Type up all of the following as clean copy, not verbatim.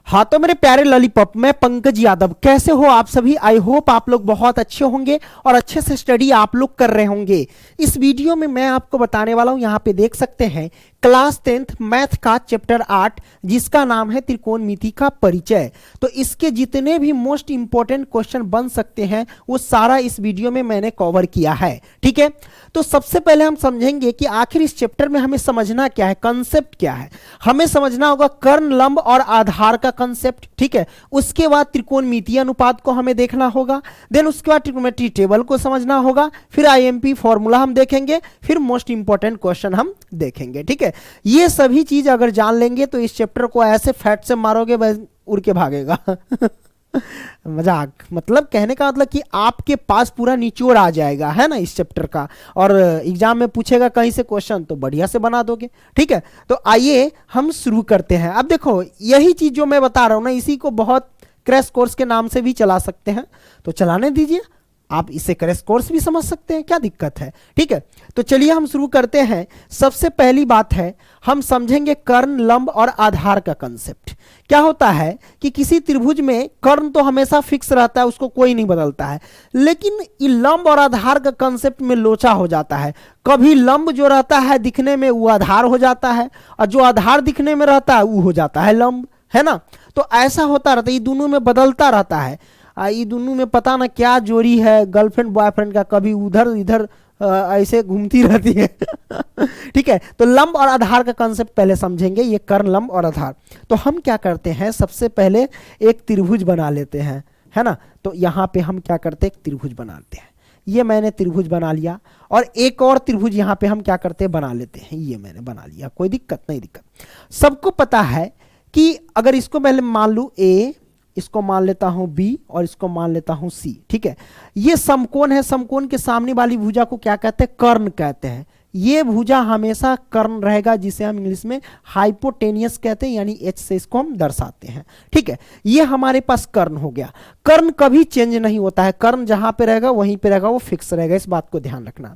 हाँ तो मेरे प्यारे लॉलीपॉप, मैं पंकज यादव। कैसे हो आप सभी? आई होप आप लोग बहुत अच्छे होंगे और अच्छे से स्टडी आप लोग कर रहे होंगे। इस वीडियो में मैं आपको बताने वाला हूं, यहाँ पे देख सकते हैं क्लास 10th मैथ का चैप्टर 8 जिसका नाम है त्रिकोणमिति का परिचय। तो इसके जितने भी मोस्ट इंपॉर्टेंट क्वेश्चन बन सकते हैं वो सारा इस वीडियो में मैंने कवर किया है। ठीक है, तो सबसे पहले हम समझेंगे कि आखिर इस चैप्टर में हमें समझना क्या है, कंसेप्ट क्या है। हमें समझना होगा कर्ण, लंब और आधार का कंसेप्ट। ठीक है, उसके बाद त्रिकोणमितीय अनुपात को हमें देखना होगा, देन उसके बाद ट्रिग्नोमेट्री टेबल को समझना होगा, फिर आईएमपी फॉर्मूला हम देखेंगे, फिर मोस्ट इंपॉर्टेंट क्वेश्चन हम देखेंगे। ठीक है, ये सभी चीज अगर जान लेंगे तो इस चैप्टर को ऐसे फैट से मारोगे बस उड़ के भागेगा। मजाक, मतलब कहने का मतलब कि आपके पास पूरा निचोड़ आ जाएगा, है ना, इस चैप्टर का। और एग्जाम में पूछेगा कहीं से क्वेश्चन तो बढ़िया से बना दोगे। ठीक है, तो आइए हम शुरू करते हैं। अब देखो, यही चीज जो मैं बता रहा हूं ना, इसी को बहुत क्रैश कोर्स के नाम से भी चला सकते हैं, तो चलाने दीजिए। आप इसे क्रैश कोर्स भी समझ सकते हैं, क्या दिक्कत है। ठीक है, तो चलिए हम शुरू करते हैं। सबसे पहली बात है, हम समझेंगे कर्ण, लंब और आधार का कंसेप्ट। क्या होता है कि किसी त्रिभुज में कर्ण तो हमेशा फिक्स रहता है, उसको कोई नहीं बदलता है, लेकिन ये लंब और आधार का कंसेप्ट में लोचा हो जाता है। कभी लंब जो रहता है दिखने में वो आधार हो जाता है, और जो आधार दिखने में रहता है वो हो जाता है लंब, है ना। तो ऐसा होता रहता है, ये दोनों में बदलता रहता है। ये दोनों में पता ना क्या जोड़ी है, गर्लफ्रेंड बॉयफ्रेंड का, कभी उधर इधर ऐसे घूमती रहती है। ठीक है, तो लंब और आधार का कंसेप्ट पहले समझेंगे, ये कर्ण, लंब और आधार। तो हम क्या करते हैं, सबसे पहले एक त्रिभुज बना लेते हैं, है ना। तो यहाँ पे हम क्या करते हैं, एक त्रिभुज बनाते हैं। ये मैंने त्रिभुज बना लिया, और एक और त्रिभुज यहाँ पे हम क्या करते हैं, बना लेते हैं। ये मैंने बना लिया, कोई दिक्कत नहीं। दिक्कत सबको पता है कि अगर इसको पहले मान लूँ ए, इसको मान लेता हूं बी और इसको मान लेता हूं सी। ठीक है, ये समकोण है, समकोण के सामने वाली भुजा को क्या कहते हैं, कर्ण कहते हैं। ये भुजा हमेशा कर्ण रहेगा, जिसे हम इंग्लिश में हाइपोटेनियस कहते हैं, यानी एच से इसको हम दर्शाते हैं। ठीक है, ये हमारे पास कर्ण हो गया। कर्ण कभी चेंज नहीं होता है, कर्ण जहां पे रहेगा वहीं पे रहेगा, वो फिक्स रहेगा, इस बात को ध्यान रखना।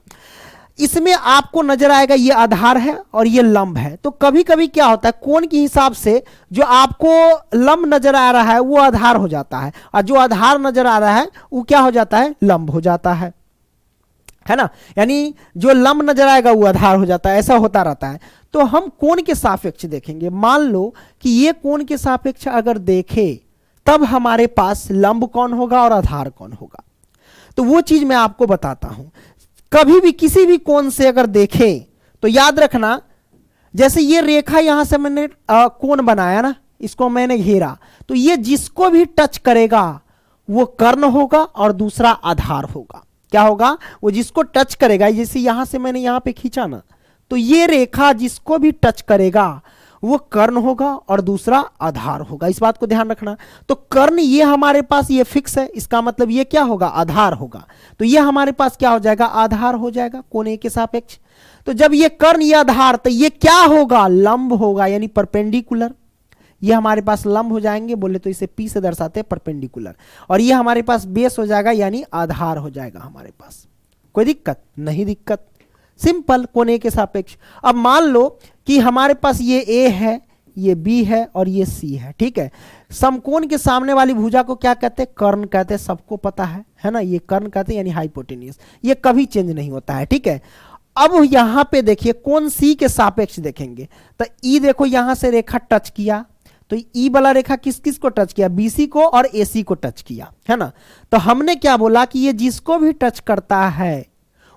इसमें आपको नजर आएगा ये आधार है और ये लंब है। तो कभी कभी क्या होता है, कोण के हिसाब से जो आपको लंब नजर आ रहा है वो आधार हो जाता है, और जो आधार नजर आ रहा है वो क्या हो जाता है, लंब हो जाता है ना। यानी जो लंब नजर आएगा वो आधार हो जाता है, ऐसा होता रहता है। तो हम कोण के सापेक्ष देखेंगे। मान लो कि ये कोण के सापेक्ष अगर देखें, तब हमारे पास लंब कौन होगा और आधार कौन होगा। तो वो चीज मैं आपको बताता हूं। कभी भी किसी भी कोण से अगर देखें तो याद रखना, जैसे ये रेखा यहां से मैंने कोण बनाया ना, इसको मैंने घेरा, तो ये जिसको भी टच करेगा वो कर्ण होगा और दूसरा आधार होगा। क्या होगा, वो जिसको टच करेगा, जैसे यहां से मैंने यहां पे खींचा ना, तो ये रेखा जिसको भी टच करेगा वो कर्ण होगा और दूसरा आधार होगा, इस बात को ध्यान रखना। तो कर्ण ये हमारे पास ये फिक्स है, इसका मतलब ये क्या होगा, आधार होगा। तो ये हमारे पास क्या हो जाएगा, आधार हो जाएगा कोण ए के सापेक्ष। तो जब ये कर्ण ये आधार, तो ये क्या होगा, लंब होगा, यानी परपेंडिकुलर। ये हमारे पास लंब हो जाएंगे, बोले तो इसे पी से दर्शाते हैं, परपेंडिकुलर। और ये हमारे पास बेस हो जाएगा, यानी आधार हो जाएगा हमारे पास। कोई दिक्कत नहीं, दिक्कत सिंपल, कोण ए के सापेक्ष। अब मान लो कि हमारे पास ये ए है, ये बी है और ये सी है। ठीक है, समकोण के सामने वाली भुजा को क्या कहते हैं, कर्ण कहते हैं, सबको पता है ना। ये कर्ण कहते हैं, यानी हाइपोटेनियस, ये कभी चेंज नहीं होता है। ठीक है, अब यहां पे देखिए कोण सी के सापेक्ष देखेंगे, तो ई देखो यहां से रेखा टच किया, तो ई वाला रेखा किस किस को टच किया, बीसी को और एसी को टच किया, है ना। तो हमने क्या बोला कि ये जिसको भी टच करता है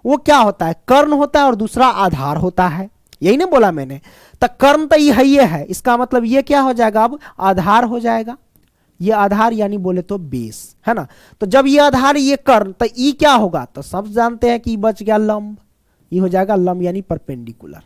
वो क्या होता है, कर्ण होता है और दूसरा आधार होता है, यही ना बोला मैंने। तो कर्ण तो ये है, इसका मतलब ये क्या हो जाएगा, अब आधार हो जाएगा। ये आधार यानी बोले तो बेस, है ना। तो जब ये आधार ये कर्ण, तो ई क्या होगा, तो सब जानते हैं कि बच गया लंब, ये हो जाएगा लंब यानी परपेंडिकुलर।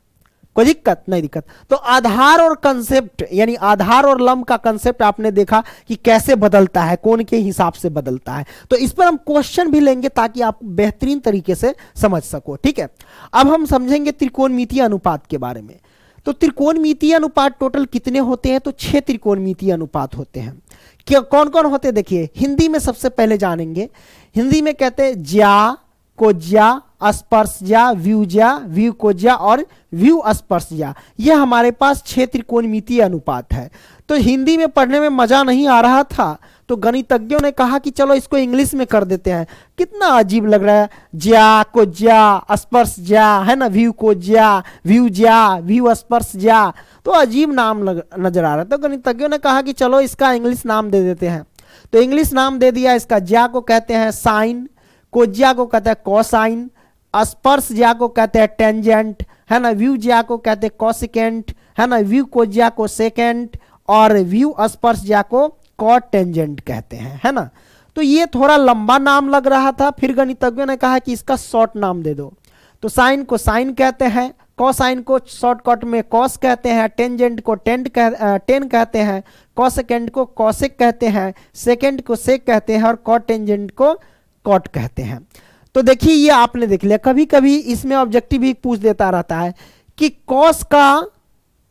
कोई दिक्कत नहीं, दिक्कत। तो आधार और कंसेप्ट, यानी आधार और लंब का कंसेप्ट आपने देखा कि कैसे बदलता है, कोण के हिसाब से बदलता है। तो इस पर हम क्वेश्चन भी लेंगे ताकि आप बेहतरीन तरीके से समझ सको। ठीक है, अब हम समझेंगे त्रिकोणमितीय अनुपात के बारे में। तो त्रिकोणमितीय अनुपात टोटल कितने होते हैं, तो 6 त्रिकोणमितीय अनुपात होते हैं। क्या कौन कौन होते हैं, देखिए हिंदी में सबसे पहले जानेंगे। हिंदी में कहते हैं ज्या, कोज्या, स्पर्शजा, व्यूजा, व्यूकोज्या और व्यू स्पर्शजा। यह हमारे पास 6 त्रिकोणमितीय अनुपात है। तो हिंदी में पढ़ने में मजा नहीं आ रहा था, तो गणितज्ञों ने कहा कि चलो इसको इंग्लिश में कर देते हैं। कितना अजीब लग रहा है, ज्या को ज्या, स्पर्श ज्या, है ना, व्यू को ज्या, व्यू स्पर्श ज्या, तो अजीब नाम नजर आ रहा है। तो गणितज्ञों ने कहा कि चलो इसका इंग्लिश नाम दे देते हैं, तो इंग्लिश नाम दे दिया इसका। ज्या को कहते हैं साइन, कोज्या को कहते हैं कोसाइन, स्पर्श ज्या को कहते हैं टेंजेंट, है ना, व्यू ज्या को कहते हैं कोसिकेंट, है ना, व्यू कोज्या को सेकेंट, और व्यू स्पर्श ज्या को कॉट टेंजेंट कहते हैं, है ना। तो ये थोड़ा लंबा नाम लग रहा था, फिर गणितज्ञों ने कहा कि इसका शॉर्ट नाम दे दो। तो साइन को साइन कहते हैं, कोसाइन को शॉर्टकट में कॉस कहते हैं, टेंजेंट को टेन कहते हैं, कोसेकेंट को कोसेक कहते हैं, सेकेंड को सेक कहते हैं, और कॉट टेंजेंट को कॉट कहते हैं। तो देखिए ये आपने देख लिया। कभी कभी इसमें ऑब्जेक्टिव भी पूछ देता रहता है कि कॉस का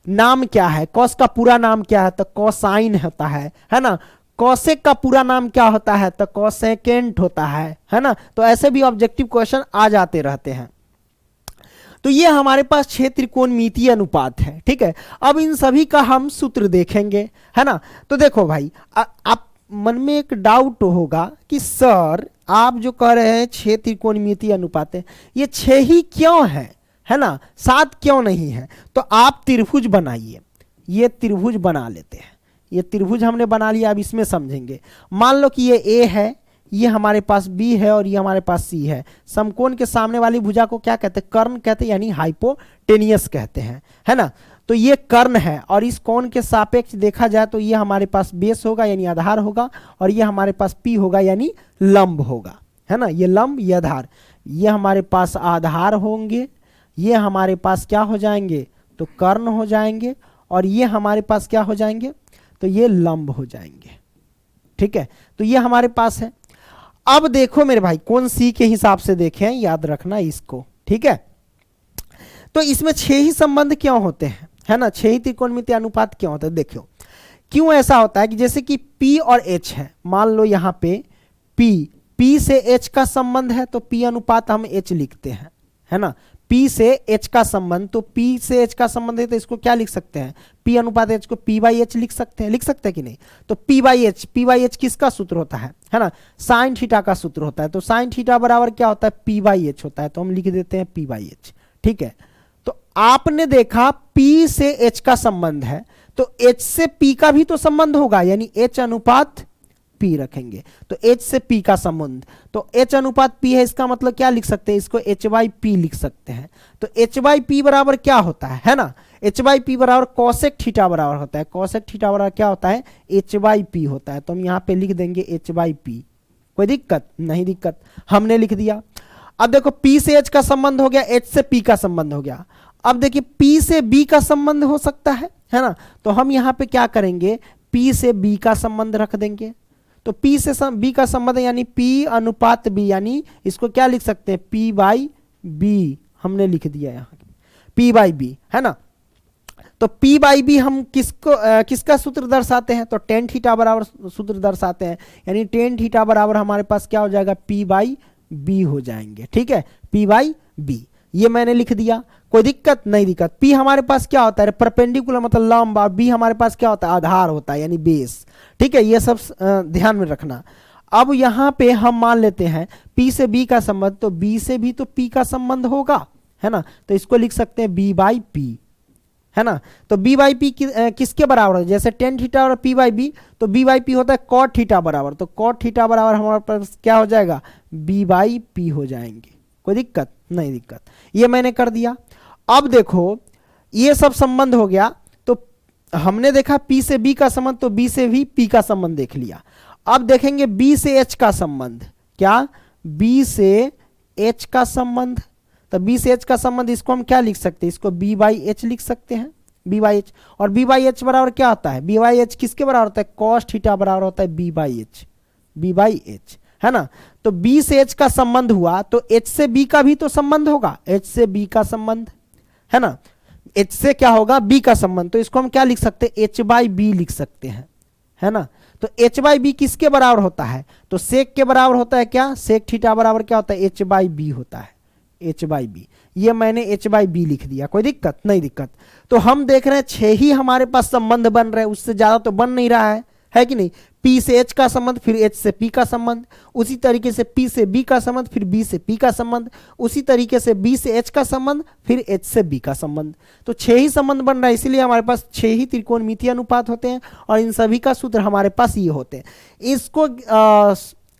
नाम क्या है, कॉस का पूरा नाम क्या है, तो कोसाइन होता है ना। कोसेक का पूरा नाम क्या होता है, तो कोसेकेंट होता है ना। तो ऐसे भी ऑब्जेक्टिव क्वेश्चन आ जाते रहते हैं। तो ये हमारे पास 6 त्रिकोणमितीय अनुपात है, ठीक है। अब इन सभी का हम सूत्र देखेंगे, है ना। तो देखो भाई, आप मन में एक डाउट होगा कि सर आप जो कह रहे हैं 6 त्रिकोणमितीय अनुपात है, ये 6 ही क्यों है ना, 7 क्यों नहीं है। तो आप त्रिभुज बनाइए, ये त्रिभुज बना लेते हैं। ये त्रिभुज हमने बना लिया, अब इसमें समझेंगे। मान लो कि ये ए है, ये हमारे पास बी है, और ये हमारे पास सी है। समकोण के सामने वाली भुजा को क्या कहते हैं, कर्ण कहते हैं, यानी हाइपोटेनियस कहते हैं, है ना। तो ये कर्ण है, और इस कोण के सापेक्ष देखा जाए तो ये हमारे पास बेस होगा यानी आधार होगा, और ये हमारे पास पी होगा यानी लंब होगा, है ना। ये लंब, ये आधार, ये हमारे पास आधार होंगे, ये हमारे पास क्या हो जाएंगे, तो कर्ण हो जाएंगे, और ये हमारे पास क्या हो जाएंगे, तो ये लंब हो जाएंगे, ठीक है। तो ये हमारे पास है। अब देखो मेरे भाई, कौन सी के हिसाब से देखें, याद रखना इसको, ठीक है। तो इसमें 6 ही संबंध क्यों होते हैं, है ना, 6 ही त्रिकोणमितीय अनुपात क्यों होता है। देखो क्यों ऐसा होता है कि जैसे कि P और H है, मान लो यहाँ पे P से H का संबंध है, तो P अनुपात हम H लिखते हैं, है ना। P से H का संबंध, तो P से H का संबंध है, तो इसको क्या लिख सकते हैं, P अनुपात H को P/H लिख सकते हैं कि नहीं। तो P/H किसका सूत्र होता है ना, साइन थीटा का सूत्र होता है। तो साइन थीटा बराबर क्या होता है, P/H होता है, तो हम लिख देते हैं P/H, ठीक है। तो आपने देखा P से H का संबंध है, तो H से P का भी तो संबंध होगा, यानी H अनुपात P रखेंगे, तो H से P का संबंध, तो H अनुपात P है, इसका मतलब क्या लिख सकते हैं, इसको H/P लिख सकते हैं। तो H/P बराबर क्या होता है ना, H/P बराबर कोसेक थीटा बराबर होता है। कोसेक थीटा बराबर क्या होता है, H/P होता है। तो हम यहाँ पे लिख देंगे H/P, कोई दिक्कत नहीं, दिक्कत हमने लिख दिया। अब देखो P से H का संबंध हो गया, H से P का संबंध हो गया। अब देखिए P से B का संबंध हो सकता है ना। तो हम यहाँ पे क्या करेंगे, P से B का संबंध रख देंगे। तो P से B का संबंध यानी P अनुपात B, यानी इसको क्या लिख सकते हैं, P/B हमने लिख दिया यहाँ P/B, है ना। तो P/B हम किसका सूत्र दर्शाते हैं, तो टेन थीटा बराबर सूत्र दर्शाते हैं, यानी टेन थीटा बराबर हमारे पास क्या हो जाएगा, P/B हो जाएंगे, ठीक है, P/B। ये मैंने लिख दिया, कोई दिक्कत नहीं, दिक्कत। P हमारे पास क्या होता है, परपेंडिकुलर मतलब लंब, और B हमारे पास क्या होता है, आधार होता है, यानी बेस, ठीक है। ये सब ध्यान में रखना। अब यहाँ पे हम मान लेते हैं P से B का संबंध, तो B से भी तो P का संबंध होगा, है ना। तो इसको लिख सकते हैं B/P, है ना। तो B/P किसके बराबर है, जैसे टेन थीटा और P/B, तो B/P होता है कॉट थीटा बराबर, तो कॉट थीटा बराबर हमारे पास क्या हो जाएगा, B/P हो जाएंगे, कोई दिक्कत नहीं, दिक्कत। ये मैंने कर दिया। अब देखो ये सब संबंध हो गया, तो हमने देखा P से B का संबंध, तो B से भी P का संबंध देख लिया। अब देखेंगे B से H का संबंध, क्या, B से H का संबंध, तो B से H का संबंध इसको हम क्या लिख सकते हैं, इसको B/H लिख सकते हैं, B/H। और B/H बराबर क्या होता है, B/H किसके बराबर होता है, कॉस थीटा बराबर होता है B/H, है ना। तो B से H का संबंध हुआ, तो H से B का भी तो संबंध होगा, H से B का संबंध, है ना। H से क्या होगा, B का संबंध, तो इसको हम क्या लिख सकते हैं, H/B लिख सकते हैं, है ना। तो H/B किसके बराबर होता है, तो सेक के बराबर होता है, क्या, सेक थीटा बराबर क्या होता है, H/B होता है, एच बाई बी, ये मैंने एच बाई बी लिख दिया, कोई दिक्कत नहीं दिक्कत। तो हम देख रहे हैं 6 ही हमारे पास संबंध बन रहे हैं, उससे ज्यादा तो बन नहीं रहा है कि नहीं। P से H का संबंध, फिर H से P का संबंध, उसी तरीके से P से B का संबंध, फिर B से P का संबंध, उसी तरीके से B से H का संबंध, फिर H से B का संबंध। तो 6 ही संबंध बन रहा है, इसीलिए हमारे पास 6 ही त्रिकोणमितीय अनुपात होते हैं और इन सभी का सूत्र हमारे पास ये होते हैं। इसको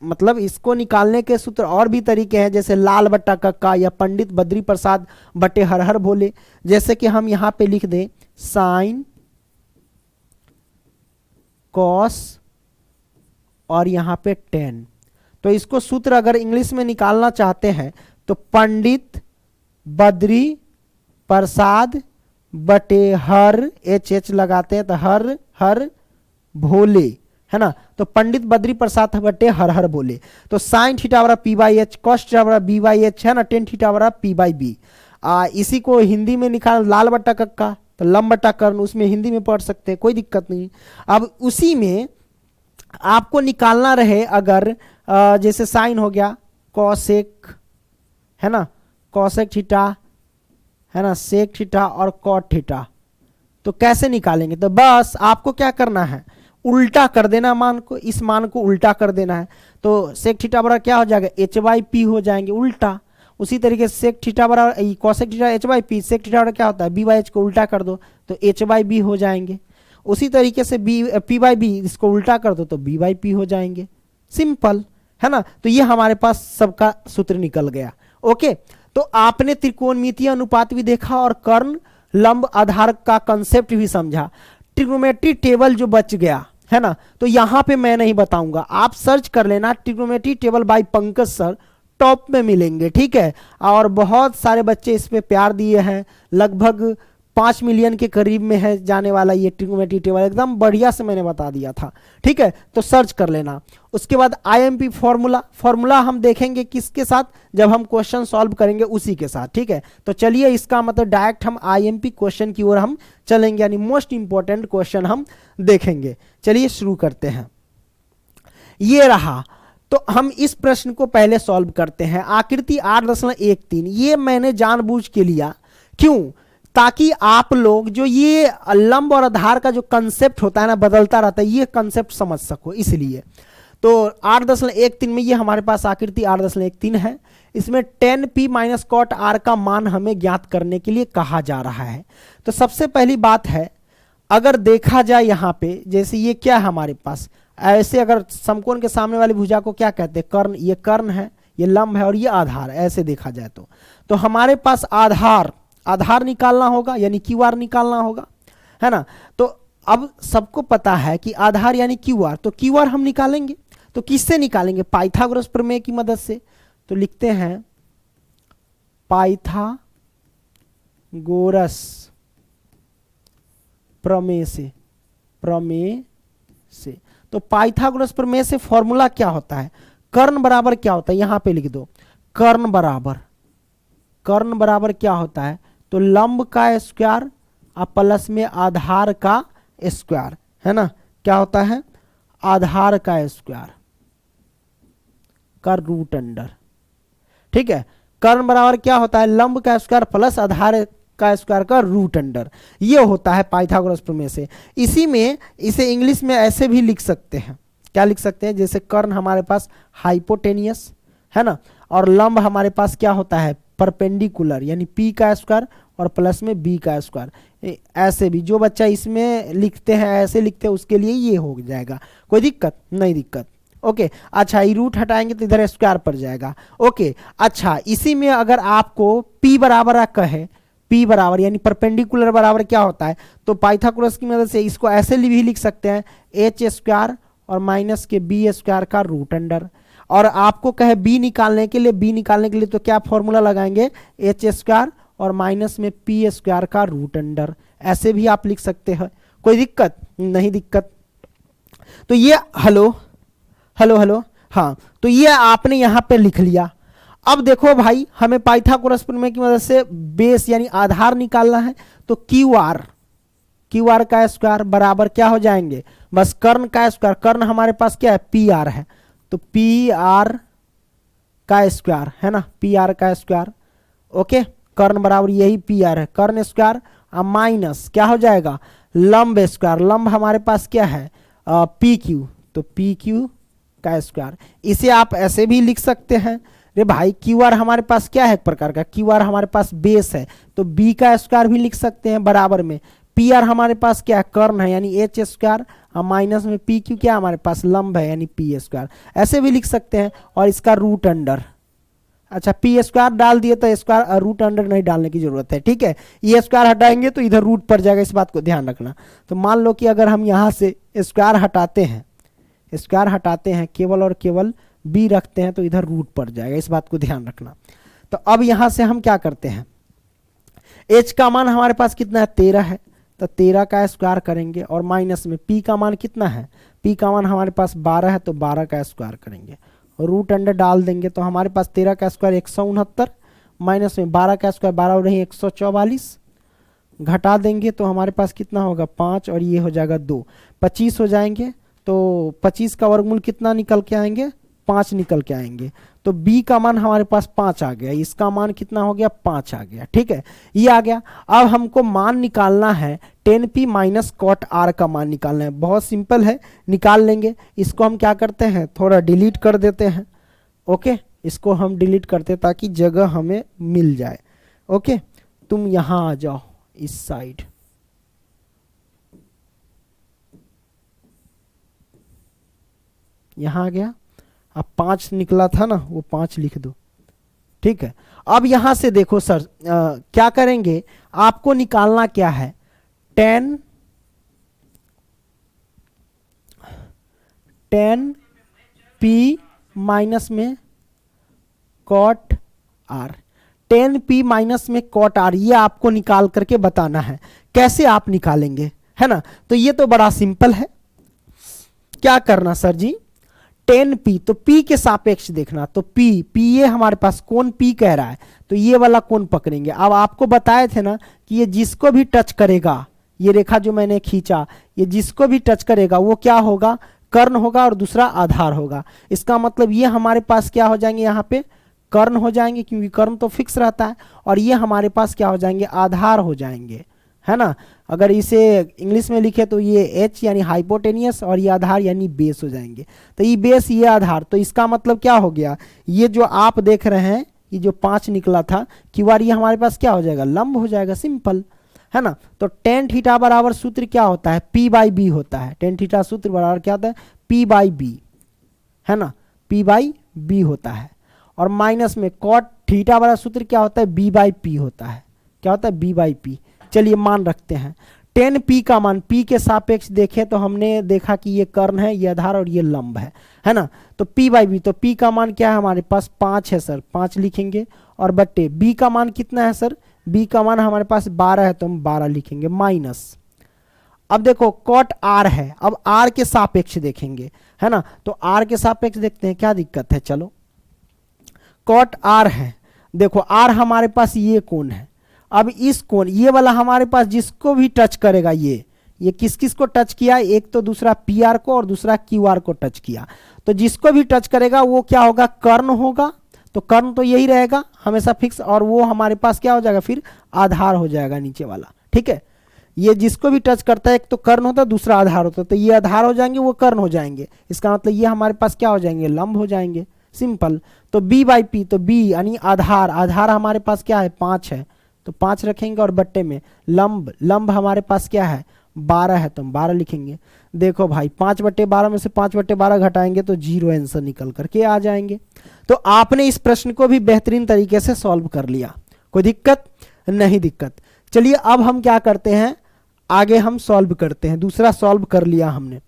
मतलब इसको निकालने के सूत्र और भी तरीके हैं, जैसे लाल बट्टा कक्का या पंडित बद्री प्रसाद बटे हर हर भोले। जैसे कि हम यहां पे लिख दें साइन कॉस और यहां पे टेन। तो इसको सूत्र अगर इंग्लिश में निकालना चाहते हैं तो पंडित बद्री प्रसाद बटे हर, एच एच लगाते हैं तो हर हर भोले, है ना। तो पंडित बद्री प्रसाद बटे हर हर बोले। तो साइन थीटा बराबर P by H, cos theta बराबर बी बाई एच, है ना, टेन थीटा बराबर पी बाई बी। इसी को हिंदी में निकाल लाल बट्टा कक्का, तो लंब बट्टा कर्ण, उसमें हिंदी में पढ़ सकते हैं, कोई दिक्कत नहीं। अब उसी में आपको निकालना रहे अगर जैसे साइन हो गया कॉसेक, है ना, कॉसेक थीटा, है ना, सेक थीटा और कॉट थीटा, तो कैसे निकालेंगे। तो बस आपको क्या करना है, उल्टा कर देना मान को, इस मान को उल्टा कर देना है। तो सेक थीटा बराबर क्या हो जाएगा, एच बाई पी हो जाएंगे उल्टा। उसी तरीके से सेक थीटा बराबर cosec theta h by p, sec theta बराबर क्या होता है बी बाई एच को उल्टा कर दो तो एच बाई बी हो जाएंगे। उसी तरीके से बी पी बाई बी इसको उल्टा कर दो तो बी बाई पी हो जाएंगे, सिंपल, है ना। तो ये हमारे पास सबका सूत्र निकल गया। ओके, तो आपने त्रिकोणमितीय अनुपात भी देखा और कर्ण लंब आधार का कंसेप्ट भी समझा। ट्रिग्नोमेट्री टेबल जो बच गया, है ना, तो यहां पे मैं नहीं बताऊंगा, आप सर्च कर लेना trigonometry table by Pankaj sir, top में मिलेंगे, ठीक है। और बहुत सारे बच्चे इस पे प्यार दिए हैं, लगभग 5 मिलियन के करीब में है जाने वाला ये ट्रिग्नोमेट्री टेबल, एकदम बढ़िया से मैंने बता दिया था, ठीक है। तो सर्च कर लेना। उसके बाद आईएमपी फॉर्मूला हम देखेंगे किसके साथ, जब हम क्वेश्चन सॉल्व करेंगे उसी के साथ, ठीक है। तो चलिए इसका मतलब डायरेक्ट हम आईएमपी क्वेश्चन की ओर हम चलेंगे, यानी मोस्ट इंपॉर्टेंट क्वेश्चन हम देखेंगे। चलिए शुरू करते हैं। ये रहा, तो हम इस प्रश्न को पहले सॉल्व करते हैं। आकृति 8.13 ये मैंने जानबूझ के लिया, क्यों, ताकि आप लोग जो ये लंब और आधार का जो कंसेप्ट होता है ना, बदलता रहता है, ये कंसेप्ट समझ सको, इसलिए। तो 8.13 में ये हमारे पास आकृति 8.13 है। इसमें 10p माइनस कॉट आर का मान हमें ज्ञात करने के लिए कहा जा रहा है। तो सबसे पहली बात है, अगर देखा जाए यहाँ पे, जैसे ये क्या है हमारे पास, ऐसे अगर समकोण के सामने वाली भुजा को क्या कहते हैं, कर्ण, ये कर्ण है, ये लंब है और ये आधार, ऐसे देखा जाए तो हमारे पास आधार निकालना होगा, यानी क्यू आर निकालना होगा, है ना। तो अब सबको पता है कि आधार यानी क्यू आर, तो क्यू आर हम निकालेंगे, तो किससे निकालेंगे, पाइथागोरस प्रमेय की मदद से। तो लिखते हैं पाइथागोरस प्रमेय से। तो पाइथागोरस प्रमेय से फॉर्मूला क्या होता है, कर्ण बराबर क्या होता है, यहां पे लिख दो, कर्ण बराबर क्या होता है, तो लंब का स्क्वायर और प्लस में आधार का स्क्वायर, है ना, क्या होता है, आधार का स्क्वायर का रूट अंडर, ठीक है। कर्ण बराबर क्या होता है, लंब का स्क्वायर प्लस आधार का स्क्वायर का रूट अंडर, ये होता है पाइथागोरस प्रमेय से। इसी में इसे इंग्लिश में ऐसे भी लिख सकते हैं, क्या लिख सकते हैं, जैसे कर्ण हमारे पास हाइपोटेनियस, है ना, और लंब हमारे पास क्या होता है, परपेंडिकुलर, यानी p का स्क्वायर और प्लस में b का स्क्वायर। ऐसे भी जो बच्चा इसमें लिखते हैं, ऐसे लिखते हैं, उसके लिए ये हो जाएगा, कोई दिक्कत नहीं दिक्कत। ओके, अच्छा, ये रूट हटाएंगे तो इधर स्क्वायर पर जाएगा। ओके, अच्छा, इसी में अगर आपको p बराबर कहे, p बराबर यानी परपेंडिकुलर बराबर क्या होता है, तो पाइथागोरस की मदद से इसको ऐसे भी लिख सकते हैं, h स्क्वायर और माइनस के b स्क्वायर का रूट अंडर। और आपको कहे b निकालने के लिए तो क्या फॉर्मूला लगाएंगे, h स्क्वायर और माइनस में p स्क्वायर का रूट अंडर, ऐसे भी आप लिख सकते हैं, कोई दिक्कत नहीं दिक्कत। तो ये हेलो, हाँ, तो ये आपने यहाँ पे लिख लिया। अब देखो भाई, हमें पाइथागोरस प्रमेय की मदद से बेस यानी आधार निकालना है, तो क्यू आर का स्क्वायर बराबर क्या हो जाएंगे, बस कर्ण का स्क्वायर, कर्ण हमारे पास क्या है, पी आर है, तो पी आर का स्क्वायर, है ना, पी आर का स्क्वायर ओके, कर्ण बराबर यही पी आर है, कर्ण स्क्वायर माइनस क्या हो जाएगा, लंब स्क्वायर, लंब हमारे पास क्या है पी क्यू, तो पी क्यू का स्क्वायर। इसे आप ऐसे भी लिख सकते हैं, रे भाई क्यू आर हमारे पास क्या है, एक प्रकार का क्यू आर हमारे पास बेस है, तो बी का स्क्वायर भी लिख सकते हैं बराबर में, पी आर हमारे पास क्या है, कर्ण है यानी एच स्क्वायर, माइनस में पी क्यू क्या हमारे पास लंब है यानी पी स्क्वायर, ऐसे भी लिख सकते हैं। और इसका रूट अंडर, अच्छा पी स्क्वायर डाल दिए तो स्क्वायर, रूट अंडर नहीं डालने की जरूरत है, ठीक है, ये स्क्वायर हटाएंगे तो इधर रूट पड़ जाएगा, इस बात को ध्यान रखना। तो मान लो कि अगर हम यहाँ से स्क्वायर हटाते हैं, स्क्वायर हटाते हैं केवल और केवल बी रखते हैं तो इधर रूट पड़ जाएगा, इस बात को ध्यान रखना। तो अब यहां से हम क्या करते हैं, h का मान हमारे पास कितना है 13 है, तो 13 का स्क्वायर करेंगे और माइनस में p का मान कितना है, p का मान हमारे पास 12 है तो 12 का स्क्वायर करेंगे और रूट अंडर डाल देंगे, तो हमारे पास 13 का स्क्वायर 169 माइनस में 12 का स्क्वायर 12 हो रही 144, घटा देंगे तो हमारे पास कितना होगा 5 और ये हो जाएगा 2, 25 हो जाएंगे, तो 25 का वर्गमूल कितना निकल के आएंगे 5 निकल के आएंगे, तो b का मान हमारे पास 5 आ गया, इसका मान कितना हो गया 5 आ गया, ठीक है, ये आ गया। अब हमको मान निकालना है 10p माइनस कॉट r का मान निकालना है, बहुत सिंपल है, निकाल लेंगे। इसको हम क्या करते हैं थोड़ा डिलीट कर देते हैं, ओके, इसको हम डिलीट करते ताकि जगह हमें मिल जाए। ओके, तुम यहां आ जाओ इस साइड, यहां आ गया, अब 5 निकला था ना वो 5 लिख दो, ठीक है। अब यहां से देखो सर क्या करेंगे, आपको निकालना क्या है 10p माइनस में कॉट r, 10p माइनस में कॉट r, ये आपको निकाल करके बताना है, कैसे आप निकालेंगे, है ना। तो ये तो बड़ा सिंपल है, क्या करना सर जी 10p, तो p के सापेक्ष देखना, तो p ये हमारे पास कौन p कह रहा है, तो ये वाला कौन पकड़ेंगे। अब आपको बताए थे ना कि ये जिसको भी टच करेगा, ये रेखा जो मैंने खींचा, ये जिसको भी टच करेगा वो क्या होगा, कर्ण होगा और दूसरा आधार होगा। इसका मतलब ये हमारे पास क्या हो जाएंगे, यहाँ पे कर्ण हो जाएंगे क्योंकि कर्ण तो फिक्स रहता है, और ये हमारे पास क्या हो जाएंगे, आधार हो जाएंगे, है ना। अगर इसे इंग्लिश में लिखे तो ये h यानी हाइपोटेनियस और ये आधार यानी बेस हो जाएंगे, तो ये बेस ये आधार, तो इसका मतलब क्या हो गया, ये जो आप देख रहे हैं ये जो 5 निकला था क्यूआर, ये हमारे पास क्या हो जाएगा, लंब हो जाएगा, सिंपल, है ना। तो टेन थीटा बराबर सूत्र क्या होता है, p बाई बी होता है, टेन थीटा सूत्र बराबर क्या होता है, p बाई बी, है ना, p बाई बी होता है। और माइनस में कॉट थीटा बराबर सूत्र क्या होता है, b बाई पी होता है, क्या होता है b बाई पी। चलिए मान रखते हैं 10p का मान p के सापेक्ष देखें तो हमने देखा कि ये कर्ण है, ये आधार और ये लंब है ना। तो p बाई बी, तो p का मान क्या है हमारे पास 5 है सर, 5 लिखेंगे, और बट्टे b का मान कितना है सर, b का मान हमारे पास 12 है तो हम 12 लिखेंगे, माइनस। अब देखो कॉट r है, अब r के सापेक्ष देखेंगे, है ना, तो r के सापेक्ष देखते हैं क्या दिक्कत है। चलो कॉट r है, देखो r हमारे पास ये कोण है, अब इस कोण ये वाला हमारे पास जिसको भी टच करेगा, ये किस किस को टच किया, एक तो दूसरा पी आर को और दूसरा क्यू आर को टच किया, तो जिसको भी टच करेगा वो क्या होगा, कर्ण होगा, तो कर्ण तो यही रहेगा हमेशा फिक्स, और वो हमारे पास क्या हो जाएगा फिर आधार हो जाएगा नीचे वाला, ठीक है। ये जिसको भी टच करता है एक तो कर्ण होता है दूसरा आधार होता है, तो ये आधार हो जाएंगे वो कर्ण हो जाएंगे, इसका मतलब ये हमारे पास क्या हो जाएंगे, लंब हो जाएंगे, सिंपल। तो b बाई पी, तो b यानी आधार, आधार हमारे पास क्या है 5 है, तो 5 रखेंगे, और बट्टे में लंब, लंब हमारे पास क्या है 12 है तो हम 12 लिखेंगे। देखो भाई 5/12 में से 5/12 घटाएंगे तो 0 आंसर निकल करके आ जाएंगे। तो आपने इस प्रश्न को भी बेहतरीन तरीके से सॉल्व कर लिया, कोई दिक्कत नहीं, दिक्कत। चलिए अब हम क्या करते हैं, आगे हम सॉल्व करते हैं, दूसरा सॉल्व कर लिया हमने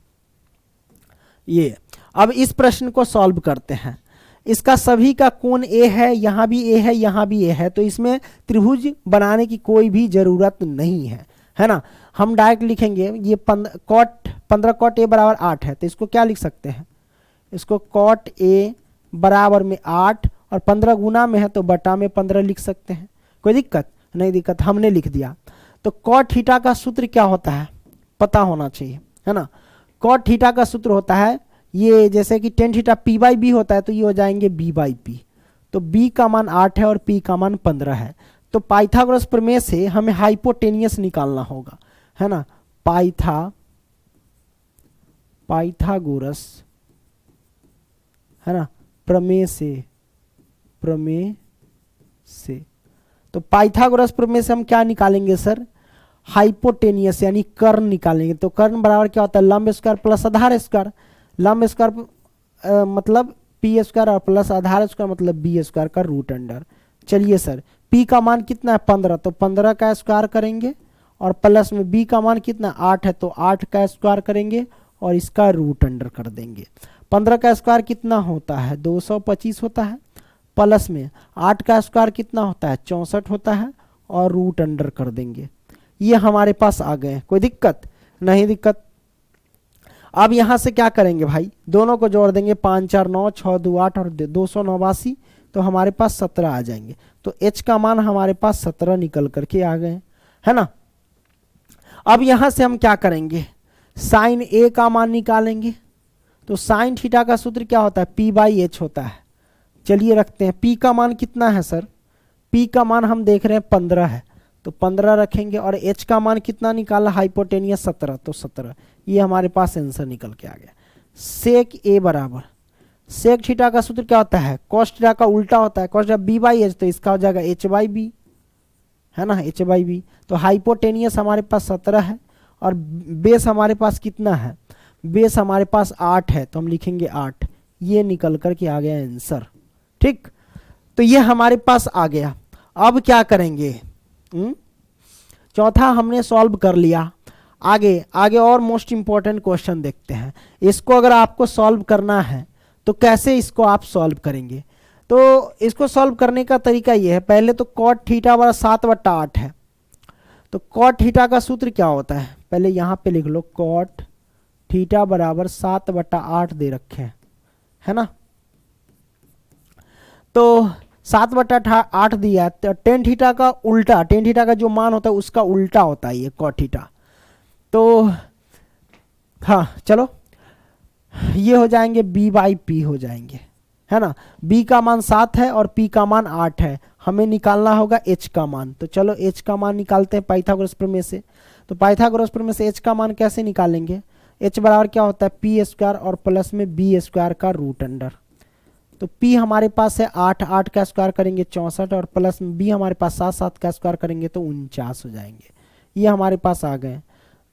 ये, अब इस प्रश्न को सॉल्व करते हैं। इसका सभी का कोण ए है, यहाँ भी ए है, यहाँ भी ए है, तो इसमें त्रिभुज बनाने की कोई भी जरूरत नहीं है ना। हम डायरेक्ट लिखेंगे ये 15 कॉट ए बराबर 8 है, तो इसको क्या लिख सकते हैं, इसको कॉट ए बराबर में 8 और 15 गुना में है तो बटा में 15 लिख सकते हैं, कोई दिक्कत नहीं, दिक्कत हमने लिख दिया। तो कॉट थीटा का सूत्र क्या होता है पता होना चाहिए, है ना। कॉट थीटा का सूत्र होता है ये, जैसे कि tan theta p by b होता है तो ये हो जाएंगे b बाई पी, तो b का मान 8 है और p का मान 15 है। तो पाइथागोरस प्रमेय से हमें हाइपोटेनियस निकालना होगा, है ना। पाइथागोरस, है ना, प्रमेय से तो पाइथागोरस प्रमेय से हम क्या निकालेंगे सर, हाइपोटेनियस यानी कर्ण निकालेंगे। तो कर्ण बराबर क्या होता है, लंब स्क्वायर प्लस आधार स्क्वायर। लंब स्क्वायर मतलब पी स्क्वायर और प्लस आधार स्क्वायर मतलब बी स्क्वायर का रूट अंडर। चलिए सर, पी का मान कितना है 15, तो 15 का स्क्वायर करेंगे और प्लस में बी का मान कितना 8 है, तो 8 का स्क्वायर करेंगे और इसका रूट अंडर कर देंगे। 15 का स्क्वायर कितना होता है 225 होता है, प्लस में 8 का स्क्वायर कितना होता है 64 होता है और रूट अंडर कर देंगे। ये हमारे पास आ गए, कोई दिक्कत नहीं दिक्कत। अब यहां से क्या करेंगे भाई, दोनों को जोड़ देंगे, 5 4 9 6 2 8 और 289, तो हमारे पास 17 आ जाएंगे। तो h का मान हमारे पास 17 निकल करके आ गए, है ना। अब यहां से हम क्या करेंगे, साइन a का मान निकालेंगे। तो साइन थीटा का सूत्र क्या होता है, p/h होता है। चलिए रखते हैं, p का मान कितना है सर, p का मान हम देख रहे हैं 15 है, तो 15 रखेंगे और h का मान कितना निकाला हाइपोटेनियस 17, तो 17। ये हमारे पास आंसर निकल के आ गया। सेक a बराबर, सेक थीटा का सूत्र क्या होता है, कॉस थीटा का उल्टा होता है, कॉस थीटा b/h, तो इसका हो जाएगा h/b, है ना, h/b। तो हाइपोटेनियस हमारे पास 17 है और बेस हमारे पास कितना है, बेस हमारे पास 8 है, तो हम लिखेंगे 8। ये निकल करके आ गया आंसर, ठीक। तो ये हमारे पास आ गया। अब क्या करेंगे, चौथा हमने सॉल्व कर लिया। आगे और मोस्ट इंपॉर्टेंट क्वेश्चन देखते हैं। इसको अगर आपको सॉल्व करना है तो कैसे इसको आप सॉल्व करेंगे, तो इसको सॉल्व करने का तरीका ये है, पहले तो कॉट थीटा बराबर 7/8 है। तो कॉट थीटा का सूत्र क्या होता है, पहले यहां पे लिख लो, कॉट थीटा बराबर 7/8 दे रखे हैं, है ना। तो 7/8 दिया है, तो टेन थीटा का उल्टा, टेन थीटा का जो मान होता है उसका उल्टा होता है ये कॉट थीटा। तो हाँ चलो, ये हो जाएंगे b/p हो जाएंगे, है ना। b का मान 7 है और p का मान 8 है, हमें निकालना होगा h का मान। तो चलो h का मान निकालते हैं पाइथागोरस प्रमेय से। तो पाइथागोरस प्रमेय से h का मान कैसे निकालेंगे, h बराबर क्या होता है p स्क्वायर और प्लस में b स्क्वायर का रूट अंडर। तो p हमारे पास है 8, 8 का स्क्वायर करेंगे 64 और प्लस में b हमारे पास 7, 7 का स्क्वायर करेंगे तो 49 हो जाएंगे। ये हमारे पास आ गए।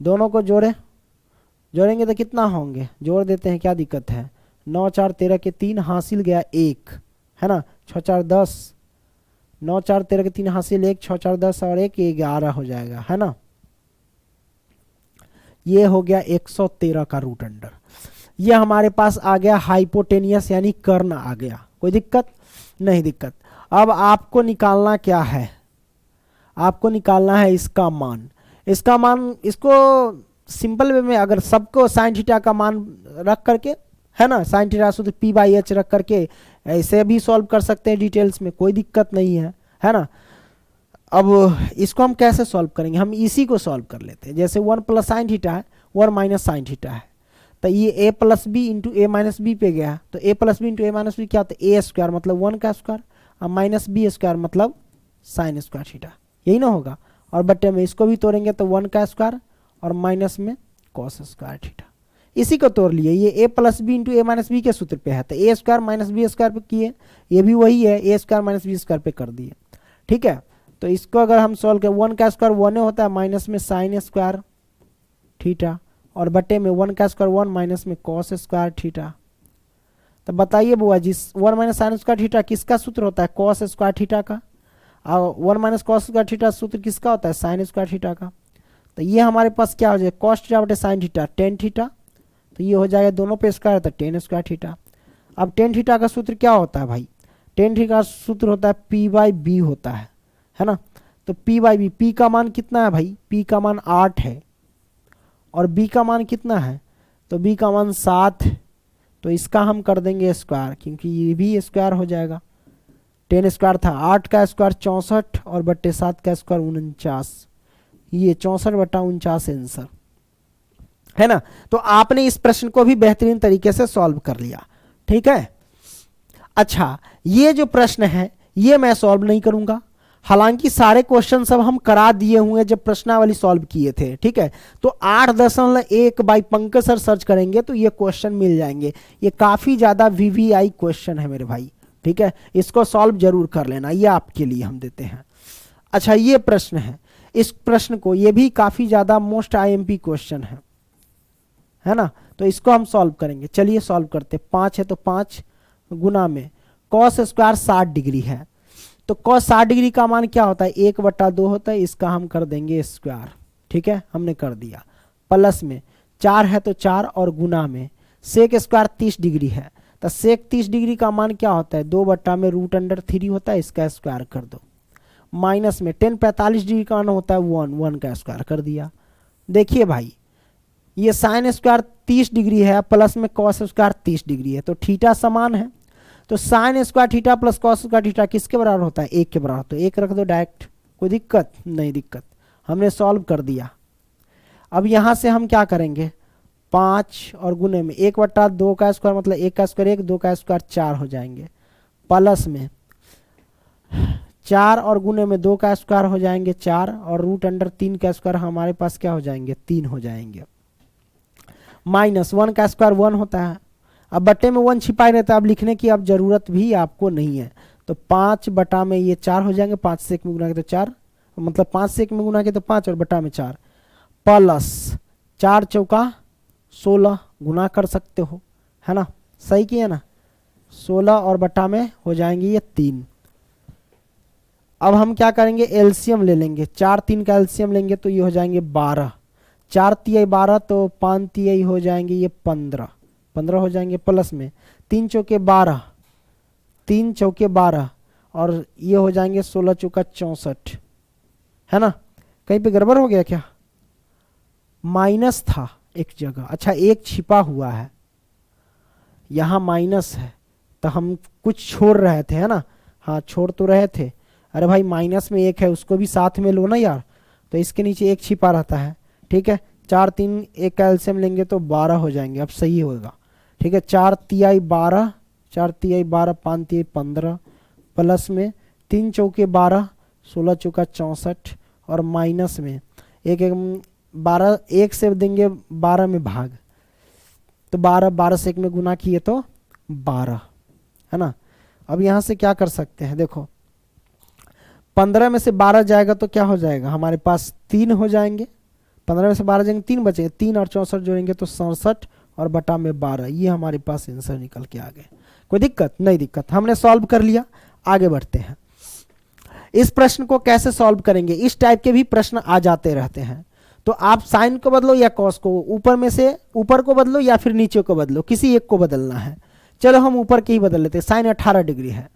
दोनों को जोड़ेंगे तो कितना होंगे, जोड़ देते हैं, क्या दिक्कत है। 9 4 13 के 3 हासिल गया 1, है ना, 6 4 10, 9 4 13 के 3 हासिल 1, 6 4 10 और 1 11 हो जाएगा, है ना। ये हो गया 113 का रूट अंडर। ये हमारे पास आ गया हाइपोटेनियस यानी कर्ण आ गया, कोई दिक्कत नहीं दिक्कत। अब आपको निकालना क्या है, आपको निकालना है इसका मान। इसको सिंपल वे में अगर सबको साइन थीटा का मान रख करके, है ना, साइन थीटा सूत्र p/h रख करके ऐसे भी सॉल्व कर सकते हैं डिटेल्स में, कोई दिक्कत नहीं है ना। अब इसको हम कैसे सॉल्व करेंगे, हम इसी को सॉल्व कर लेते हैं। जैसे 1 प्लस साइन थीटा है, 1 माइनस साइन थीटा है, तो ये a plus b into a minus b पे गया, तो a plus b into a minus b क्या होता है, a स्क्वायर मतलब 1 का स्क्वायर और माइनस बी स्क्वायर मतलब साइन स्क्वायर थीटा, यही ना होगा। और बट्टे में इसको भी तोड़ेंगे तो 1 का स्क्वायर और माइनस में कॉस स्क्वायर थीटा, इसी को तोड़ लिए। ये a plus b into a minus b के सूत्र पे है, तो a square minus b square पे किए, ये भी वही है, a square minus b square पे कर दिए, ठीक है। तो इसको अगर हम सॉल्व करें, 1 का स्क्वायर 1 होता है, माइनस में साइन स्क्वायर थीटा और बटे में 1 का स्क्वायर 1 माइनस में कॉस स्क्वायर थीटा। तो बताइए बुआ जी, 1 माइनस साइन स्क्वायर थीटा किसका सूत्र होता है, कॉस स्क्वायर थीटा का, और 1 माइनस कॉस स्क्वायर थीटा सूत्र किसका होता है, साइन स्क्वायर थीटा का। तो ये हमारे पास क्या हो जाएगा, कॉस थीटा बटे साइन थीटा टेन थीटा, तो ये हो जाएगा दोनों पे स्क्वायर तो टेन स्क्वायर थीटा। अब टेन थीटा का सूत्र क्या होता है भाई, टेन थीटा का सूत्र होता है p/b होता है ना। तो p/b, p का मान कितना है भाई, p का मान 8 है और b का मान कितना है, तो b का मान 7, तो इसका हम कर देंगे स्क्वायर, क्योंकि ये भी स्क्वायर हो जाएगा। 10 स्क्वायर था, 8 का स्क्वायर 64 और बट्टे 7 का स्क्वायर 49, ये 64/49 आंसर, है ना। तो आपने इस प्रश्न को भी बेहतरीन तरीके से सॉल्व कर लिया, ठीक है। अच्छा, ये जो प्रश्न है ये मैं सॉल्व नहीं करूंगा, हालांकि सारे क्वेश्चन सब हम करा दिए हुए जब प्रश्नावली सॉल्व किए थे, ठीक है। तो 8.1 बाई पंकज सर सर्च करेंगे तो ये क्वेश्चन मिल जाएंगे। ये काफी ज्यादा वीवीआई क्वेश्चन है मेरे भाई, ठीक है, इसको सॉल्व जरूर कर लेना, ये आपके लिए हम देते हैं। अच्छा, ये प्रश्न है, इस प्रश्न को, ये भी काफी ज्यादा मोस्ट आईएमपी क्वेश्चन है ना, तो इसको हम सॉल्व करेंगे। चलिए सॉल्व करते। 5 है तो 5 गुना में कॉस स्क्वायर 60 डिग्री है, तो कॉस 60 डिग्री का मान क्या होता है, 1/2 होता है, इसका हम कर देंगे स्क्वायर, ठीक है, हमने कर दिया। प्लस में 4 है तो 4 और गुना में सेक स्क्वायर 30 डिग्री है, तो सेक 30 डिग्री का मान क्या होता है, 2/√3 होता है, इसका स्क्वायर कर दो। माइनस में 10 45 डिग्री का मान होता है 1 का स्क्वायर कर दिया। देखिए भाई, ये साइन स्क्वायर 30 डिग्री है प्लस में कॉस स्क्वायर 30 डिग्री है, तो थीटा समान है, तो sine square theta plus cos square theta किसके बराबर होता है, 1 के बराबर। तो 1 रख दो डायरेक्ट, कोई दिक्कत नहीं, दिक्कत हमने सॉल्व कर दिया। अब यहां से हम क्या करेंगे, 5 और गुने में 1/2 का स्क्वायर मतलब 1 का स्क्वायर 1, 2 का स्क्वायर 4 हो जाएंगे, प्लस में 4 और गुने में 2 का स्क्वायर हो जाएंगे 4 और √3 का स्क्वायर हमारे पास क्या हो जाएंगे, 3 हो जाएंगे। माइनस 1 का स्क्वायर 1 होता है, अब बट्टे में 1 छिपाए रहता है, अब लिखने की अब जरूरत भी आपको नहीं है, तो 5 बटा में ये 4 हो जाएंगे, 5 से 1 में गुना के तो 4, मतलब 5 से 1 में गुना के तो 5 और बटा में 4, प्लस 4 चौका 16 गुना कर सकते हो, है ना, सही किया ना, 16 और बटा में हो जाएंगे ये 3। अब हम क्या करेंगे, एलसीएम ले लेंगे, 4 3 का एलसीएम लेंगे तो ये हो जाएंगे 12, 4 तिहाई 12 तो 5 तिहाई हो जाएंगे ये 15 हो जाएंगे, प्लस में 3 चौके 12, 3 चौके 12 और ये हो जाएंगे 16 चौका 64, है ना। कहीं पे गड़बड़ हो गया क्या, माइनस था एक जगह, अच्छा एक छिपा हुआ है, यहाँ माइनस है तो हम कुछ छोड़ रहे थे, है ना, हाँ छोड़ तो रहे थे। अरे भाई माइनस में 1 है, उसको भी साथ में लो ना यार, तो इसके नीचे 1 छिपा रहता है, ठीक है। 4 3 1 का एलसीएम लेंगे तो 12 हो जाएंगे, अब सही होगा, ठीक है। 4 तिहाई 12, 4 तिहाई 12, 5 तिहाई 15, प्लस में 3 चौके 12, 16 चौका 64 और माइनस में 12 1 से देंगे 12 में भाग, तो 12 से 1 में गुना किए तो 12, है ना। अब यहाँ से क्या कर सकते हैं, देखो 15 में से 12 जाएगा तो क्या हो जाएगा, हमारे पास 3 हो जाएंगे, 15 में से 12 जाएंगे 3 बचेंगे, 3 और 64 जोड़ेंगे तो 67 और बटा में 12, ये हमारे पास आंसर निकल के आ गए। कोई दिक्कत नहीं, दिक्कत हमने सॉल्व कर लिया। आगे बढ़ते हैं, इस प्रश्न को कैसे सॉल्व करेंगे, इस टाइप के भी प्रश्न आ जाते रहते हैं, तो आप साइन को बदलो या कॉस को, ऊपर में से ऊपर को बदलो या फिर नीचे को बदलो, किसी एक को बदलना है। चलो हम ऊपर के ही बदल लेते हैं, साइन 18 डिग्री है,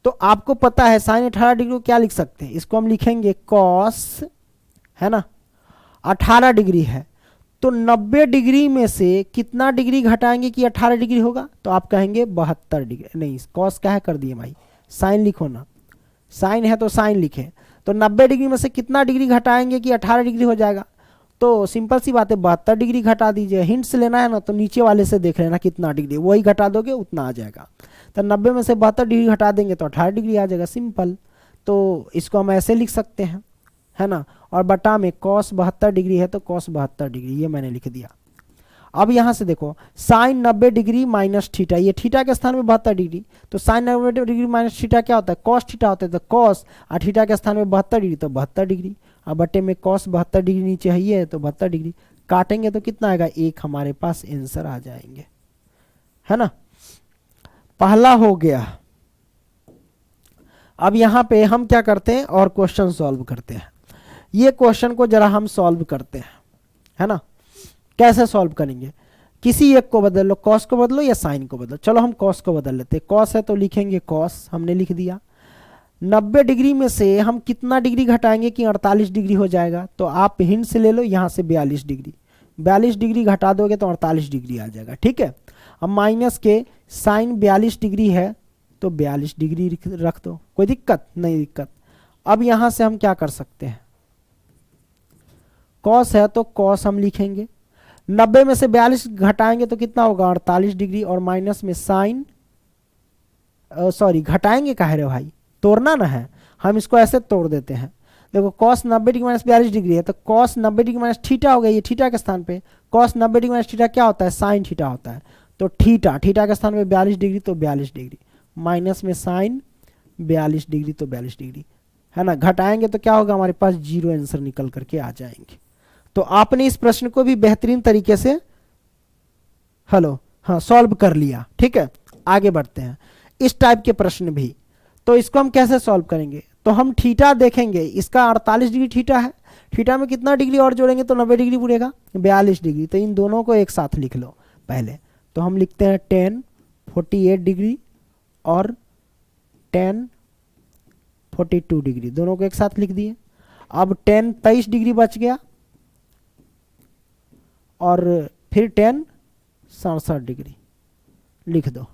तो आपको पता है साइन 18 डिग्री को क्या लिख सकते हैं, इसको हम लिखेंगे कॉस, है ना, 18 डिग्री है, तो 90 डिग्री में से कितना डिग्री घटाएंगे कि 18 डिग्री होगा, तो आप कहेंगे 72 डिग्री, नहीं कॉस क्या है कर दिए भाई, साइन लिखो ना, साइन है तो साइन लिखे, तो 90 डिग्री में से कितना डिग्री घटाएंगे कि 18 डिग्री हो जाएगा, तो सिंपल सी बात है 72 डिग्री घटा दीजिए, हिंट्स लेना है ना तो नीचे वाले से देख लेना कितना डिग्री, वही घटा दोगे उतना आ जाएगा, तो 90 में से 72 डिग्री घटा देंगे तो 18 डिग्री आ जाएगा, सिंपल। तो इसको हम ऐसे लिख सकते हैं, है ना, और बटा में कॉस 72 डिग्री है तो कॉस 72 डिग्री, ये मैंने लिख दिया। अब यहां से देखो साइन 90 डिग्री माइनस थीटा, ये थीटा के स्थान में 72 डिग्री, तो साइन 90 डिग्री माइनस थीटा क्या होता है, कॉस थीटा होता है, तो कॉस और थीटा के स्थान में 72 डिग्री तो 72 डिग्री, अब बटे में कॉस 72 डिग्री नीचे है ये तो 72 डिग्री, काटेंगे तो कितना आएगा, 1 हमारे पास आंसर आ जाएंगे, है ना। पहला हो गया। अब यहां पे हम क्या करते हैं और क्वेश्चन सॉल्व करते हैं, ये क्वेश्चन को जरा हम सॉल्व करते हैं, है ना। कैसे सॉल्व करेंगे, किसी एक को बदल लो, कॉस को बदलो या साइन को बदलो, चलो हम कॉस को बदल लेते हैं, कॉस है तो लिखेंगे कॉस, हमने लिख दिया। 90 डिग्री में से हम कितना डिग्री घटाएंगे कि 48 डिग्री हो जाएगा, तो आप हिंट से ले लो, यहाँ से 42 डिग्री, 42 डिग्री घटा दोगे तो 48 डिग्री आ जाएगा, ठीक है। अब माइनस के साइन 42 डिग्री है तो 42 डिग्री रख दो, कोई दिक्कत नहीं, दिक्कत। अब यहां से हम क्या कर सकते हैं, कॉस है तो कॉस हम लिखेंगे, 90 में से 42 घटाएंगे तो कितना होगा 48 डिग्री, और माइनस में साइन सॉरी घटाएंगे काहे रे भाई, तोड़ना ना है, हम इसको ऐसे तोड़ देते हैं। देखो कॉस 90 डिग्री माइनस 42 डिग्री है, तो कॉस 90 डिग्री माइनस थीटा हो गया, ये थीटा के स्थान पे कॉस 90 डिग्री माइनस थीटा क्या होता है, साइन थीटा होता है। तो थीटा, थीटा के स्थान पे 42 डिग्री, तो 42 डिग्री माइनस में साइन 42 डिग्री, तो 42 डिग्री है ना। घटाएंगे तो क्या होगा, हमारे पास जीरो आंसर निकल करके आ जाएंगे। तो आपने इस प्रश्न को भी बेहतरीन तरीके से सॉल्व कर लिया। ठीक है, आगे बढ़ते हैं। इस टाइप के प्रश्न भी, तो इसको हम कैसे सॉल्व करेंगे, तो हम थीटा देखेंगे, इसका 48 डिग्री थीटा है, थीटा में कितना डिग्री और जोड़ेंगे तो 90 डिग्री पूरेगा, 42 डिग्री। तो इन दोनों को एक साथ लिख लो पहले। तो हम लिखते हैं 10 48 डिग्री और 10 42 डिग्री, दोनों को एक साथ लिख दिए। अब 10 23 डिग्री बच गया, और फिर 10 67 डिग्री लिख दो।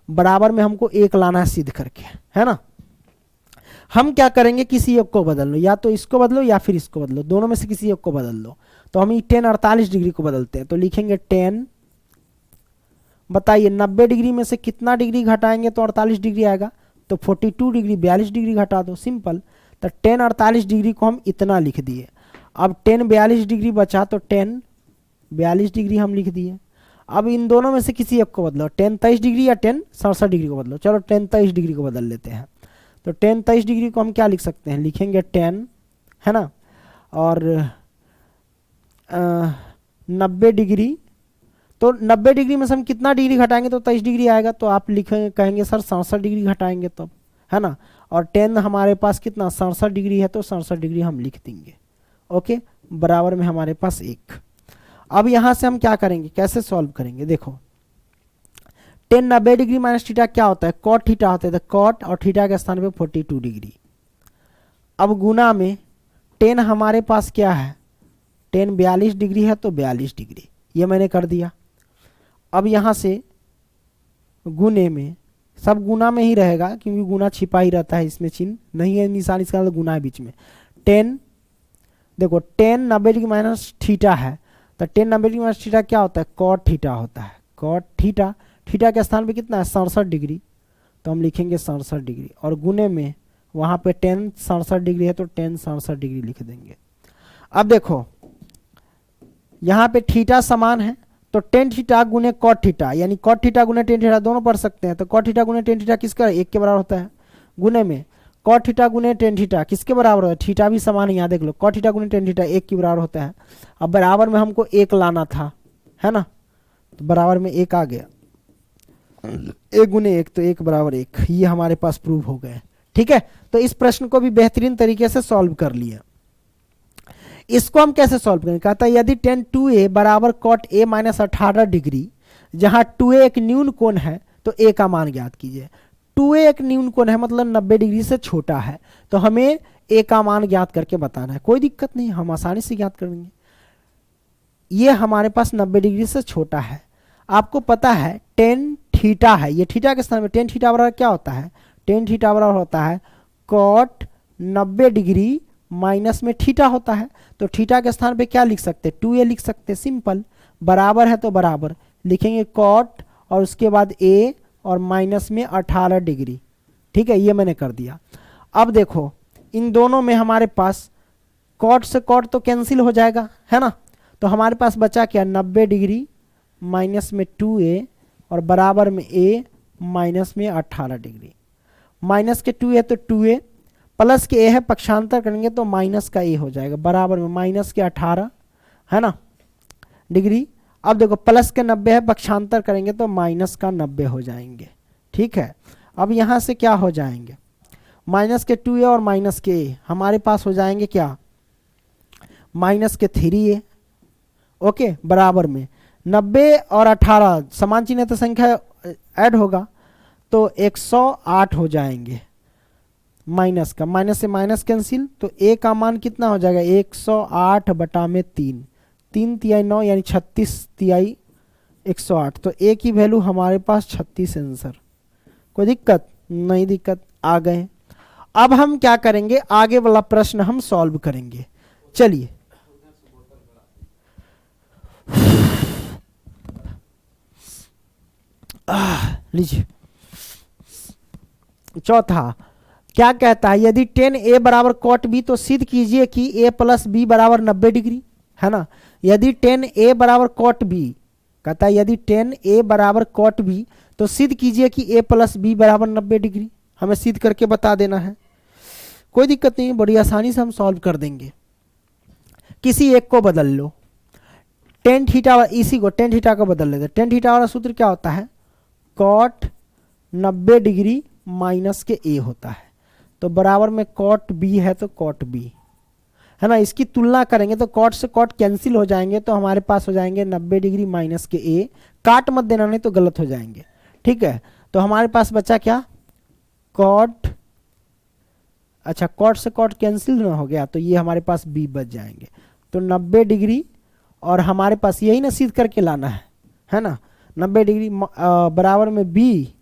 बराबर में हमको एक लाना है सिद्ध करके, है ना। हम क्या करेंगे, किसी एक को बदल लो, या तो इसको बदलो या फिर इसको बदलो, दोनों में से किसी एक को बदल लो। तो हम 10 48 डिग्री को बदलते हैं, तो लिखेंगे 10, बताइए 90 डिग्री में से कितना डिग्री घटाएंगे तो 48 डिग्री आएगा, तो 42 डिग्री 42 डिग्री घटा दो, सिंपल। तो 10 48 डिग्री को हम इतना लिख दिए। अब 10 42 डिग्री बचा, तो 10 42 डिग्री हम लिख दिए। अब इन दोनों में से किसी एक को बदलो, 10 23 डिग्री या 10 67 डिग्री को बदलो। चलो 10 23 डिग्री को बदल लेते हैं। तो 10 23 डिग्री को हम क्या लिख सकते हैं, लिखेंगे 10, है ना, और 90 डिग्री, तो 90 डिग्री में से हम कितना डिग्री घटाएंगे तो 23 डिग्री आएगा। तो आप लिखेंगे, कहेंगे सर 67 डिग्री घटाएंगे तब, है ना। और 10 हमारे पास कितना 67 डिग्री है, तो 67 डिग्री हम लिख देंगे। ओके, बराबर में हमारे पास एक। अब यहां से हम क्या करेंगे, कैसे सॉल्व करेंगे, देखो 10 90 डिग्री माइनस थीटा क्या होता है, कॉट थीटा होता है, तो कॉट और थीटा के स्थान पे 42 डिग्री। अब गुना में 10 हमारे पास क्या है, 10 42 डिग्री है, तो 42 डिग्री, ये मैंने कर दिया। अब यहां से गुने में, सब गुना में ही रहेगा क्योंकि गुना छिपा ही रहता है, इसमें चिन्ह नहीं है, निशान इसका मतलब गुना है बीच में। 10 देखो 10 90 डिग्री माइनस थीटा है, तो 10 90 डिग्री माइनस थीटा क्या होता है, कॉट थीटा होता है। कॉट थीटा, थीटा के स्थान पे कितना है 67 डिग्री, तो हम लिखेंगे 67 डिग्री, और गुने में वहां पे 10 67 डिग्री है, तो 10 67 डिग्री लिख देंगे। अब देखो यहाँ पे थीटा समान है, तो टेन थीटा गुने कॉट थीटा, यानी कॉट थीटा गुने टेन थीटा दोनों पढ़ सकते हैं। तो कॉट थीटा गुने टेन थीटा किसका, एक के बराबर होता है। गुने में कॉट थीटा गुने टेन थीटा किसके बराबर है, थीटा भी समान है, यहाँ देख लो कॉट थीटा गुने टेन थीटा एक के बराबर होता है। अब बराबर में हमको एक लाना था, है ना, तो बराबर में एक आ गया, एक गुने एक, तो एक बराबर एक, ये हमारे पास प्रूव हो गए। ठीक है, तो इस प्रश्न को भी बेहतरीन तरीके से सॉल्व कर लिया। इसको हम कैसे सॉल्व करेंगे, कहता है यदि tan 2a बराबर cot a माइनस 18 डिग्री, जहां 2a एक न्यून कोण है, तो a का मान ज्ञात कीजिए। 2a एक न्यून कोण है, मतलब 90 डिग्री से छोटा है, तो हमें a का मान ज्ञात करके बताना है। कोई दिक्कत नहीं, हम आसानी से ज्ञात करेंगे। ये हमारे पास 90 डिग्री से छोटा है। आपको पता है tan थीटा है, ये थीटा के स्थान में tan थीटा बराबर क्या होता है, tan थीटा बराबर होता है cot 90 डिग्री माइनस में थीटा होता है। तो थीटा के स्थान पे क्या लिख सकते हैं, 2a लिख सकते हैं, सिंपल। बराबर है तो बराबर लिखेंगे कॉट और उसके बाद a और माइनस में 18 डिग्री। ठीक है, ये मैंने कर दिया। अब देखो इन दोनों में हमारे पास कॉट से कॉट तो कैंसिल हो जाएगा, है ना, तो हमारे पास बचा क्या 90 डिग्री माइनस में 2a और बराबर में a माइनस में 18 डिग्री। माइनस के 2a तो 2a, प्लस के a है, पक्षांतर करेंगे तो माइनस का a हो जाएगा, बराबर में माइनस के 18, है ना, डिग्री। अब देखो प्लस के 90 है, पक्षांतर करेंगे तो माइनस का 90 हो जाएंगे। ठीक है, अब यहाँ से क्या हो जाएंगे, माइनस के 2a और माइनस के a हमारे पास हो जाएंगे क्या, माइनस के 3a। ओके, बराबर में 90 और 18 समान चिन्ह तो संख्या ऐड होगा, तो 108 हो जाएंगे। माइनस का, माइनस से माइनस कैंसिल, तो a का मान कितना हो जाएगा 108 बटा में 3, 3 तिहाई 9 यानी 36 तिहाई 108, तो a की वैल्यू हमारे पास 36 आंसर। कोई दिक्कत नहीं, दिक्कत आ गए। अब हम क्या करेंगे, आगे वाला प्रश्न हम सॉल्व करेंगे। चलिए लीजिए, चौथा क्या कहता है, यदि टेन ए बराबर कॉट बी तो सिद्ध कीजिए कि ए प्लस बी बराबर 90 डिग्री, है ना। यदि टेन ए बराबर कॉट बी, कहता है यदि टेन ए बराबर कॉट बी तो सिद्ध कीजिए कि ए प्लस बी बराबर 90 डिग्री। हमें सिद्ध करके बता देना है, कोई दिक्कत नहीं, बड़ी आसानी से हम सॉल्व कर देंगे। किसी एक को बदल लो, टेन थीटा, इसी को टेन थीटा को बदल लेते। टेन थीटा वाला सूत्र क्या होता है, कॉट 90 डिग्री माइनस के ए होता है, तो बराबर में कॉट बी है तो कॉट बी, है ना। इसकी तुलना करेंगे तो कॉट से कॉट कैंसिल हो जाएंगे, तो हमारे पास हो जाएंगे 90 डिग्री माइनस के ए, काट मत देना नहीं तो गलत हो जाएंगे, ठीक है। तो हमारे पास बचा क्या, कॉट, अच्छा कॉट से कॉट कैंसिल ना हो गया तो ये हमारे पास बी बच जाएंगे, तो 90 डिग्री, और हमारे पास यही ना सिद्ध करके लाना है ना। 90 डिग्री बराबर में बी,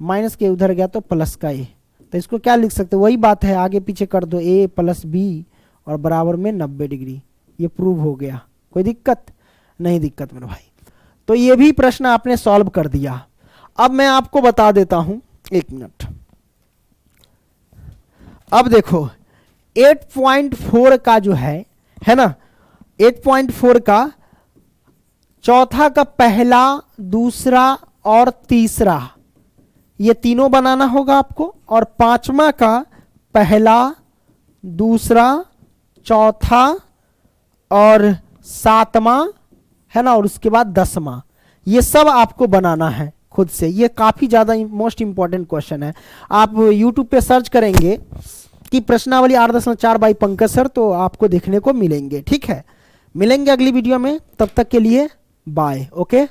माइनस के उधर गया तो प्लस का ए, तो इसको क्या लिख सकते, वही बात है, आगे पीछे कर दो, ए प्लस बी और बराबर में 90 डिग्री, ये प्रूव हो गया। कोई दिक्कत नहीं, दिक्कत मेरे भाई। तो ये भी प्रश्न आपने सॉल्व कर दिया। अब मैं आपको बता देता हूं, एक मिनट। अब देखो 8.4 का जो है ना, 8.4 का चौथा का पहला, दूसरा और तीसरा, ये तीनों बनाना होगा आपको, और पांचवा का पहला, दूसरा, चौथा और सातवां, है ना, और उसके बाद 10वां, ये सब आपको बनाना है खुद से। ये काफी ज्यादा मोस्ट इंपॉर्टेंट क्वेश्चन है। आप YouTube पे सर्च करेंगे कि प्रश्नावली 8.4 बाई पंकज सर, तो आपको देखने को मिलेंगे, ठीक है। मिलेंगे अगली वीडियो में, तब तक के लिए बाय, ओके।